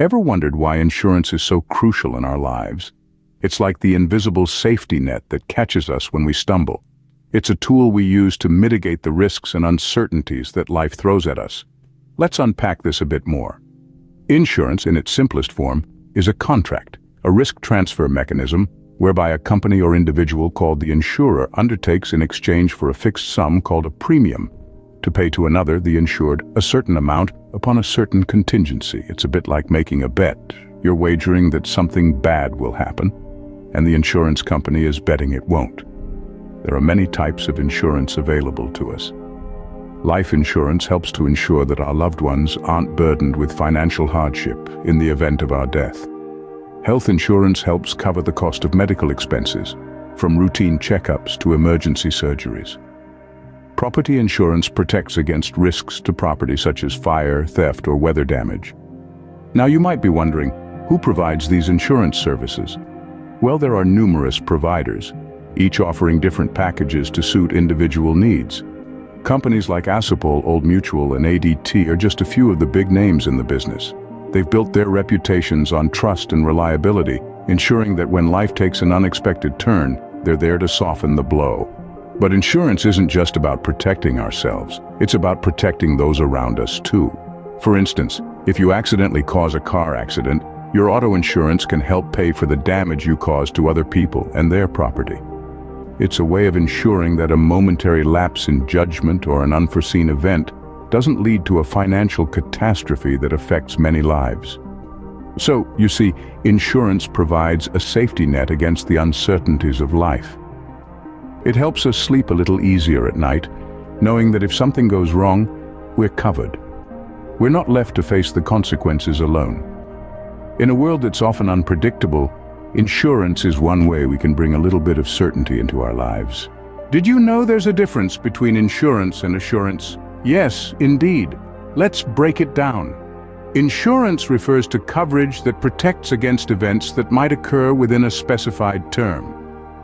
Ever wondered why insurance is so crucial in our lives? It's like the invisible safety net that catches us when we stumble. It's a tool we use to mitigate the risks and uncertainties that life throws at us. Let's unpack this a bit more. Insurance, in its simplest form, is a contract, a risk transfer mechanism whereby a company or individual called the insurer undertakes in exchange for a fixed sum called a premium to pay to another, the insured, a certain amount upon a certain contingency. It's a bit like making a bet. You're wagering that something bad will happen, and the insurance company is betting it won't. There are many types of insurance available to us. Life insurance helps to ensure that our loved ones aren't burdened with financial hardship in the event of our death. Health insurance helps cover the cost of medical expenses, from routine checkups to emergency surgeries. Property insurance protects against risks to property such as fire, theft, or weather damage. Now you might be wondering, who provides these insurance services? Well, there are numerous providers, each offering different packages to suit individual needs. Companies like Assupol, Old Mutual, and ADT are just a few of the big names in the business. They've built their reputations on trust and reliability, ensuring that when life takes an unexpected turn, they're there to soften the blow. But insurance isn't just about protecting ourselves, it's about protecting those around us too. For instance, if you accidentally cause a car accident, your auto insurance can help pay for the damage you cause to other people and their property. It's a way of ensuring that a momentary lapse in judgment or an unforeseen event doesn't lead to a financial catastrophe that affects many lives. So, you see, insurance provides a safety net against the uncertainties of life. It helps us sleep a little easier at night, knowing that if something goes wrong, we're covered. We're not left to face the consequences alone. In a world that's often unpredictable, insurance is one way we can bring a little bit of certainty into our lives. Did you know there's a difference between insurance and assurance? Yes, indeed. Let's break it down. Insurance refers to coverage that protects against events that might occur within a specified term.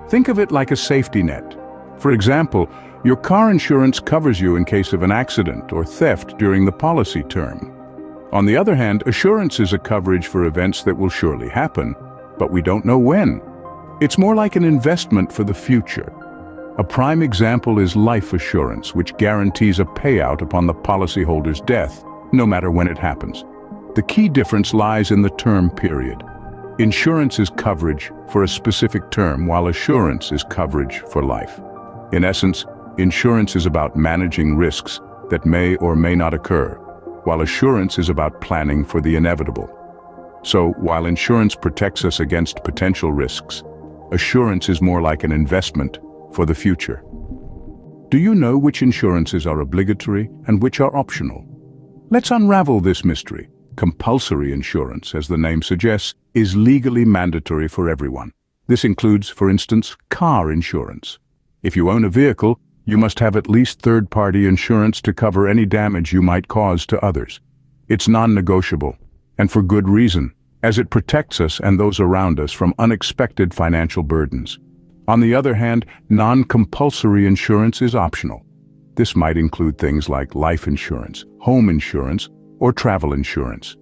Think of it like a safety net. For example, your car insurance covers you in case of an accident or theft during the policy term. On the other hand, assurance is a coverage for events that will surely happen, but we don't know when. It's more like an investment for the future. A prime example is life assurance, which guarantees a payout upon the policyholder's death, no matter when it happens. The key difference lies in the term period. Insurance is coverage for a specific term, while assurance is coverage for life. In essence, insurance is about managing risks that may or may not occur, while assurance is about planning for the inevitable. So, while insurance protects us against potential risks, assurance is more like an investment for the future. Do you know which insurances are obligatory and which are optional? Let's unravel this mystery. Compulsory insurance, as the name suggests, is legally mandatory for everyone. This includes, for instance, car insurance. If you own a vehicle, you must have at least third-party insurance to cover any damage you might cause to others. It's non-negotiable, and for good reason, as it protects us and those around us from unexpected financial burdens. On the other hand, non-compulsory insurance is optional. This might include things like life insurance, home insurance, or travel insurance.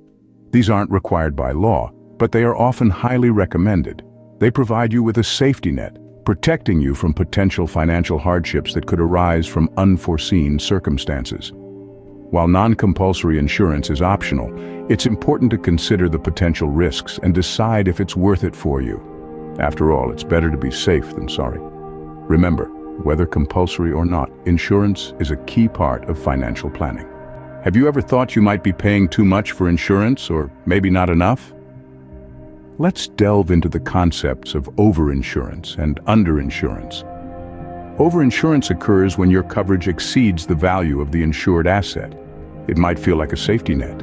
These aren't required by law, but they are often highly recommended. They provide you with a safety net, protecting you from potential financial hardships that could arise from unforeseen circumstances. While non-compulsory insurance is optional, it's important to consider the potential risks and decide if it's worth it for you. After all, it's better to be safe than sorry. Remember, whether compulsory or not, insurance is a key part of financial planning. Have you ever thought you might be paying too much for insurance, or maybe not enough? Let's delve into the concepts of overinsurance and underinsurance. Overinsurance occurs when your coverage exceeds the value of the insured asset. It might feel like a safety net,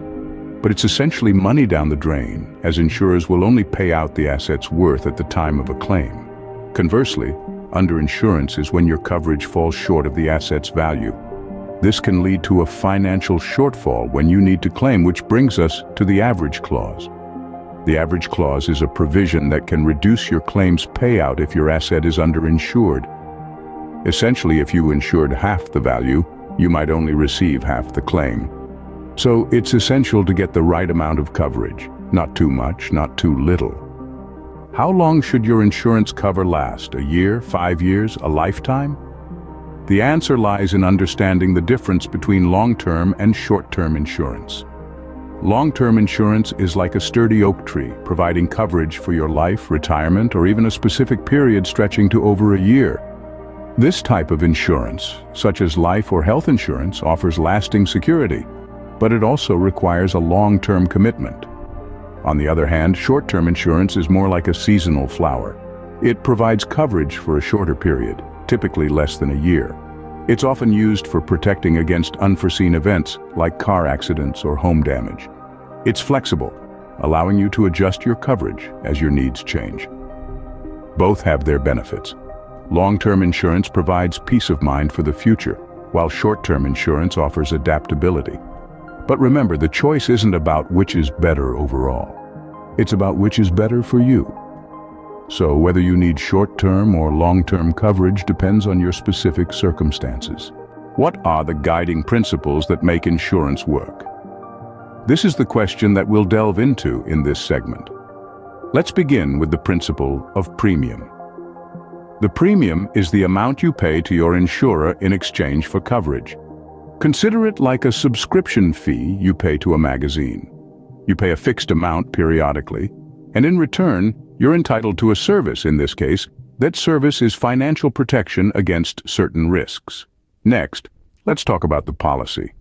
but it's essentially money down the drain, as insurers will only pay out the asset's worth at the time of a claim. Conversely, underinsurance is when your coverage falls short of the asset's value. This can lead to a financial shortfall when you need to claim, which brings us to the average clause. The average clause is a provision that can reduce your claim's payout if your asset is underinsured. Essentially, if you insured half the value, you might only receive half the claim. So it's essential to get the right amount of coverage, Not too much, not too little. How long should your insurance cover last? A year, 5 years, a lifetime? The answer lies in understanding the difference between long-term and short-term insurance. Long-term insurance is like a sturdy oak tree, providing coverage for your life, retirement, or even a specific period stretching to over a year. This type of insurance, such as life or health insurance, offers lasting security, but it also requires a long-term commitment. On the other hand, short-term insurance is more like a seasonal flower. It provides coverage for a shorter period, typically less than a year. It's often used for protecting against unforeseen events like car accidents or home damage. It's flexible, allowing you to adjust your coverage as your needs change. Both have their benefits. Long-term insurance provides peace of mind for the future, while short-term insurance offers adaptability. But remember, the choice isn't about which is better overall. It's about which is better for you. So whether you need short-term or long-term coverage depends on your specific circumstances. What are the guiding principles that make insurance work? This is the question that we'll delve into in this segment. Let's begin with the principle of premium. The premium is the amount you pay to your insurer in exchange for coverage. Consider it like a subscription fee you pay to a magazine. You pay a fixed amount periodically, and in return, you're entitled to a service. In this case, that service is financial protection against certain risks. Next, let's talk about the policy.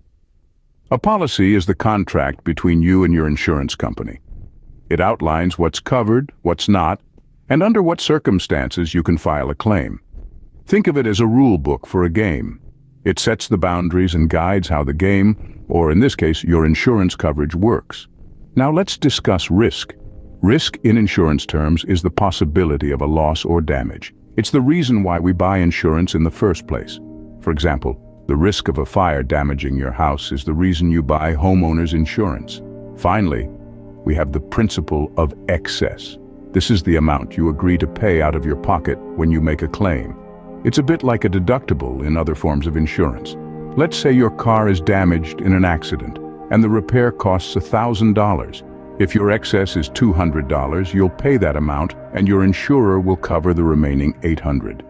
A policy is the contract between you and your insurance company. It outlines what's covered, what's not, and under what circumstances you can file a claim. Think of it as a rule book for a game. It sets the boundaries and guides how the game, or in this case, your insurance coverage, works. Now let's discuss risk. Risk in insurance terms is the possibility of a loss or damage. It's the reason why we buy insurance in the first place. For example, the risk of a fire damaging your house is the reason you buy homeowners insurance. Finally, we have the principle of excess. This is the amount you agree to pay out of your pocket when you make a claim. It's a bit like a deductible in other forms of insurance. Let's say your car is damaged in an accident and the repair costs $1,000. If your excess is $200, you'll pay that amount and your insurer will cover the remaining $800.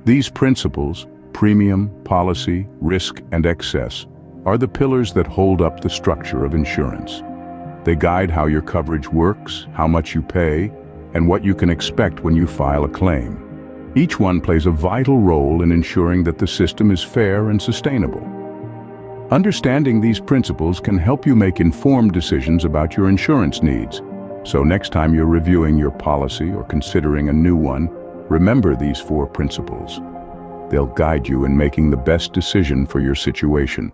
These principles, premium, policy, risk, and excess, are the pillars that hold up the structure of insurance. They guide how your coverage works, how much you pay, and what you can expect when you file a claim. Each one plays a vital role in ensuring that the system is fair and sustainable. Understanding these principles can help you make informed decisions about your insurance needs. So next time you're reviewing your policy or considering a new one, remember these 4 principles. They'll guide you in making the best decision for your situation.